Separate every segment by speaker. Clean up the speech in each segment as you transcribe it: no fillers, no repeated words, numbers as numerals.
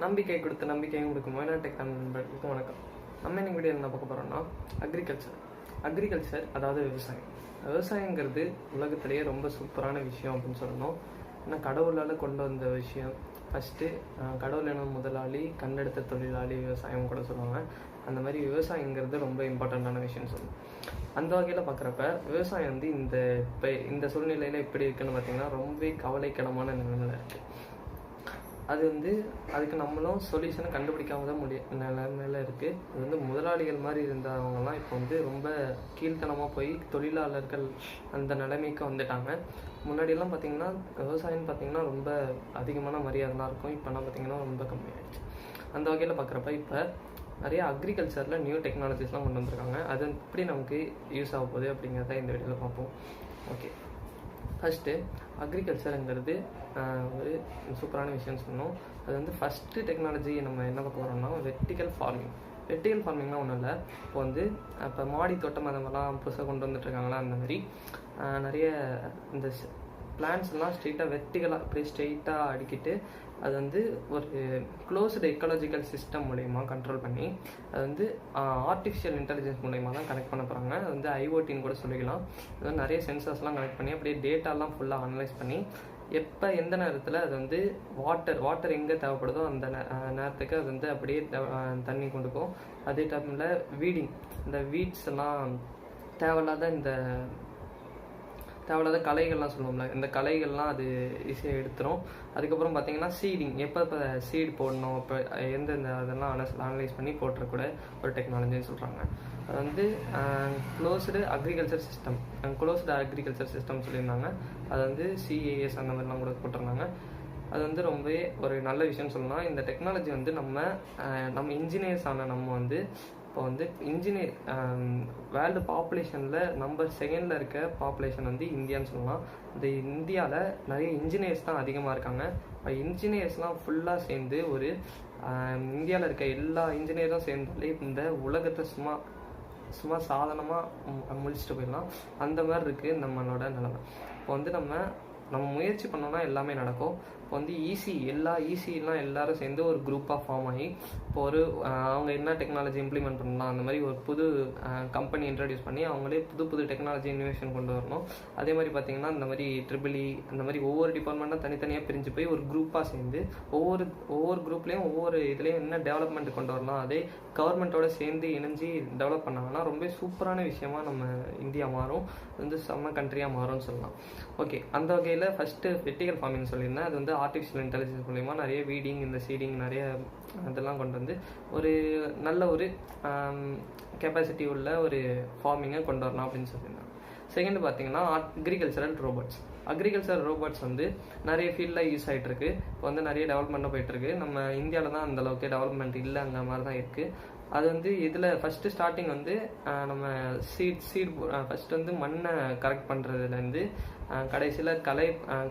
Speaker 1: நம்பிக்கை கொடுத்து நம்பிக்கையும் கொடுக்கும் YnoTech நண்பர்களுக்கும் வணக்கம். நம்ம இன்னைக்கு வீடியோ என்ன பார்க்க போகிறோம்னா அக்ரிகல்ச்சர் அதாவது விவசாயங்கிறது உலகத்திலேயே ரொம்ப சூப்பரான விஷயம் அப்படின்னு சொல்லணும். ஏன்னா கடவுளால் கொண்டு வந்த விஷயம். ஃபஸ்ட்டு கடவுள் எனும் முதலாளி கண்டெடுத்த தொழிலாளி விவசாயம் கூட சொல்லுவாங்க. அந்த மாதிரி விவசாயங்கிறது ரொம்ப இம்பார்ட்டண்ட்டான விஷயம்னு சொல்லணும். அந்த வகையில் பார்க்குறப்ப விவசாயம் வந்து இந்த சூழ்நிலையில் எப்படி இருக்குன்னு பார்த்தீங்கன்னா ரொம்ப கவலைக்கிடமான நிலைமையில் இருக்குது. அது வந்து அதுக்கு நம்மளும் சொல்யூஷனை கண்டுபிடிக்காம தான் நிலைமையில இருக்குது. அது வந்து முதலாளிகள் மாதிரி இருந்தவங்கலாம் இப்போ வந்து ரொம்ப கீழ்த்தனமாக போய் தொழிலாளர்கள் அந்த நிலைமைக்கு வந்துட்டாங்க. முன்னாடியெல்லாம் பார்த்திங்கன்னா விவசாயம்னு பார்த்திங்கன்னா ரொம்ப அதிகமான மரியாதைலாம் இருக்கும். இப்போலாம் பார்த்திங்கன்னா ரொம்ப கம்மியாகிடுச்சு. அந்த வகையில் பார்க்குறப்ப இப்போ நிறைய அக்ரிகல்ச்சரில் நியூ டெக்னாலஜிஸ்லாம் கொண்டு வந்திருக்காங்க. அது எப்படி நமக்கு யூஸ் ஆக போகுது அப்படிங்கிறத இந்த வீடியோவில் பார்ப்போம். ஓகே, ஃபஸ்ட்டு அக்ரிகல்ச்சருங்கிறது ஒரு சூப்பரான விஷயம்னு சொன்னோம். அது வந்து ஃபஸ்ட்டு டெக்னாலஜி நம்ம என்ன பார்க்க போகிறோம்னா வெர்டிக்கல் ஃபார்மிங்லாம் ஒன்றும் இல்லை. இப்போ மாடி தோட்டம் அது மாதிரிலாம் புதுசாக கொண்டு வந்துட்டுருக்காங்களா, அந்த மாதிரி நிறைய இந்த பிளான்ஸ்லாம் வெர்டிக்கலாக அப்படியே ஸ்ட்ரெயிட்டாக அடிக்கிட்டு அது வந்து ஒரு க்ளோஸ்டு எக்காலஜிக்கல் சிஸ்டம் மூலயமா கண்ட்ரோல் பண்ணி அது வந்து ஆர்டிஃபிஷியல் இன்டெலிஜென்ஸ் மூலயமா தான் கனெக்ட் பண்ண போகிறாங்க. அது வந்து ஐஓடின்னு கூட சொல்லிக்கலாம். அது வந்து நிறைய சென்சர்ஸ்லாம் கனெக்ட் பண்ணி அப்படியே டேட்டாலாம் ஃபுல்லாக அனலைஸ் பண்ணி எப்போ எந்த நேரத்தில் அது வந்து வாட்டர் எங்கே தேவைப்படுதோ அந்த நேரத்துக்கு அது வந்து அப்படியே தண்ணி கொண்டுக்கும். அதே டைமில் இந்த வீட்ஸ் எல்லாம் தேவையில்லாத களைகள்லாம் சொல்லுவோம்ல, இந்த களைகள்லாம் அது ஈஸியாக எடுத்துரும். அதுக்கப்புறம் பார்த்தீங்கன்னா எப்போ சீட் போடணும், இப்போ அதெல்லாம் அனலைஸ் பண்ணி போட்டுறக்கூட ஒரு டெக்னாலஜின்னு சொல்கிறாங்க. அது வந்து க்ளோஸ்டு அக்ரிகல்ச்சர் சிஸ்டம் சொல்லியிருந்தாங்க. அது வந்து CAS அந்த மாதிரிலாம் கூட போட்டிருந்தாங்க. அது வந்து ரொம்பவே ஒரு நல்ல விஷயம்னு சொல்லலாம். இந்த டெக்னாலஜி வந்து நம்ம இன்ஜினியர்ஸ் ஆன நம்ம வந்து இப்போ வந்து வேர்ல்டு பாப்புலேஷனில் நம்பர் 2 இருக்க பாப்புலேஷன் வந்து இந்தியான்னு சொல்லலாம். இந்த இந்தியாவில் நிறைய இன்ஜினியர்ஸ் தான் அதிகமாக இருக்காங்க. இப்போ இன்ஜினியர்ஸ்லாம் ஃபுல்லாக சேர்ந்து ஒரு இந்தியாவில் இருக்க எல்லா இன்ஜினியரும் சேர்ந்தாலே இந்த உலகத்தை சும்மா சாதாரணமாக முடிச்சுட்டு போயிடலாம். அந்த மாதிரி இருக்குது நம்மளோட நிலைமை. இப்போ வந்து நம்ம முயற்சி பண்ணோம்னா எல்லாமே நடக்கும். இப்போ வந்து எல்லாரும் சேர்ந்து ஒரு குரூப்பாக ஃபார்ம் ஆகி இப்போ அவங்க என்ன டெக்னாலஜி இம்ப்ளிமெண்ட் பண்ணலாம், அந்த மாதிரி ஒரு புது கம்பெனி இன்ட்ரடியூஸ் பண்ணி அவங்களே புது டெக்னாலஜி இனோவேஷன் கொண்டு வரணும். அதே மாதிரி பார்த்திங்கன்னா இந்த மாதிரி EEE அந்த மாதிரி ஒவ்வொரு டிபார்ட்மெண்ட்டும் தனித்தனியாக பிரிஞ்சு போய் ஒரு குரூப்பாக சேர்ந்து ஒவ்வொரு குரூப்லேயும் ஒவ்வொரு இதுலேயும் என்ன டெவலப்மெண்ட் கொண்டு வரலாம், அதே கவர்மெண்ட்டோட சேர்ந்து இணைஞ்சு டெவலப் பண்ணாங்கன்னா ரொம்ப சூப்பரான விஷயமா நம்ம இந்தியா மாறும். வந்து செம்ம கண்ட்ரியாக மாறும்னு சொல்லலாம். ஓகே, அந்த வகையில் ஃபஸ்ட்டு வெர்டிக்கல் ஃபார்மிங் சொல்லியிருந்தேன். அது வந்து ஆர்டிஃபிஷியல் இன்டெலிஜென்ஸ் மூலமா நிறைய சீடிங் நிறைய இதெல்லாம் கொண்டு வந்து ஒரு நல்ல ஒரு கெப்பாசிட்டி உள்ள ஒரு ஃபார்மிங்கை கொண்டு வரலாம் அப்படின்னு சொல்லியிருந்தாங்க. செகண்ட் பார்த்தீங்கன்னா அக்ரிகல்ச்சரல் ரோபோட்ஸ் வந்து நிறைய ஃபீல்டில் யூஸ் ஆகிட்டு இருக்கு. இப்போ வந்து நிறைய டெவலப்மெண்ட்டாக போயிட்டு இருக்கு. நம்ம இந்தியாவில் தான் அந்த அளவுக்கு டெவலப்மெண்ட் இல்லை, அந்த மாதிரி தான் இருக்குது. அது வந்து இதில் ஃபஸ்ட்டு ஸ்டார்டிங் வந்து நம்ம ஃபஸ்ட்டு வந்து மண்ணை கரெக்ட் பண்ணுறதுலேருந்து கடைசியில்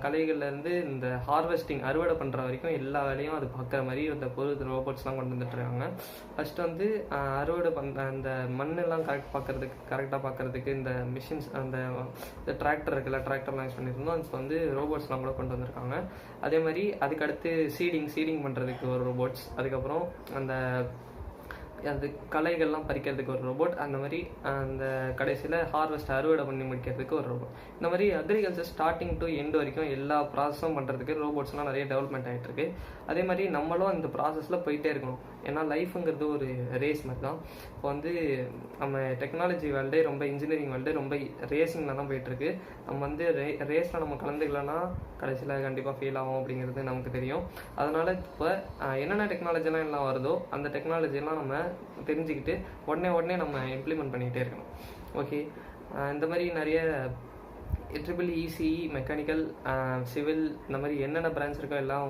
Speaker 1: களைகள்லேருந்து இந்த ஹார்வெஸ்டிங் அறுவடை பண்ணுற வரைக்கும் எல்லா வேலையும் அது பார்க்குற மாதிரி இந்த ரோபோட்ஸ்லாம் கொண்டு வந்துட்டுருக்காங்க. ஃபஸ்ட்டு வந்து அறுவடை பண்ணுற அந்த மண்ணெல்லாம் கரெக்டாக பார்க்குறதுக்கு இந்த மிஷின்ஸ் இந்த டிராக்டர் இருக்குல்ல, டிராக்டர்லாம் யூஸ் பண்ணியிருந்தோம். இப்போ வந்து ரோபோட்ஸ்லாம் கூட கொண்டு வந்திருக்காங்க. அதே மாதிரி அதுக்கடுத்து சீடிங் பண்ணுறதுக்கு ஒரு ரோபோட்ஸ், அதுக்கப்புறம் அந்த களைகள்லாம் பறிக்கிறதுக்கு ஒரு ரோபோட், அந்த மாதிரி அந்த கடைசியில் அறுவடை பண்ணி முடிக்கிறதுக்கு ஒரு ரோபோட். இந்த மாதிரி அக்ரிகல்ச்சர் ஸ்டார்டிங் டு எண்ட் வரைக்கும் எல்லா ப்ராசஸும் பண்ணுறதுக்கு ரோபோட்ஸ்லாம் நிறைய டெவலப்மெண்ட் ஆகிட்டு இருக்கு. அதே மாதிரி நம்மளும் அந்த ப்ராசஸில் போயிட்டே இருக்கணும். ஏன்னா லைஃபுங்கிறது ஒரு ரேஸ் மாதிரி தான். இப்போ வந்து நம்ம டெக்னாலஜி வேர்ல்டே ரொம்ப இன்ஜினியரிங் வேர்ல்டே ரொம்ப ரேசிங்கில் தான் போயிட்டுருக்கு. நம்ம வந்து ரேஸில் நம்ம கலந்துக்கலன்னா கடைசியில் கண்டிப்பாக ஃபெயில் ஆகும் அப்படிங்கிறது நமக்கு தெரியும். அதனால் இப்போ என்னென்ன டெக்னாலஜிலாம் எல்லாம் வருதோ அந்த டெக்னாலஜிலாம் நம்ம தெரிஞ்சுக்கிட்டு உடனே நம்ம இம்ப்ளிமெண்ட் பண்ணிக்கிட்டே இருக்கணும். ஓகே, இந்த மாதிரி நிறைய EEE மெக்கானிக்கல் சிவில் இந்த மாதிரி என்னென்ன பிரான்ச் இருக்கோ எல்லாம்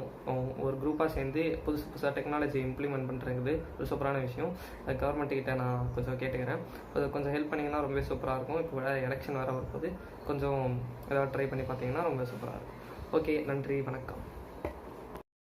Speaker 1: ஒரு குரூப்பாக சேர்ந்து புதுசாக டெக்னாலஜி இம்ப்ளிமெண்ட் பண்ணுறது ஒரு சூப்பரான விஷயம். அது கவர்மெண்ட்டுக்கிட்ட நான் கொஞ்சம் கேட்டுக்கிறேன். அது கொஞ்சம் ஹெல்ப் பண்ணிங்கன்னா ரொம்ப சூப்பராக இருக்கும். இப்போ எலெக்ஷன் வர வரும்போது கொஞ்சம் ஏதாவது ட்ரை பண்ணி பார்த்தீங்கன்னா ரொம்ப சூப்பராக இருக்கும். ஓகே, நன்றி, வணக்கம்.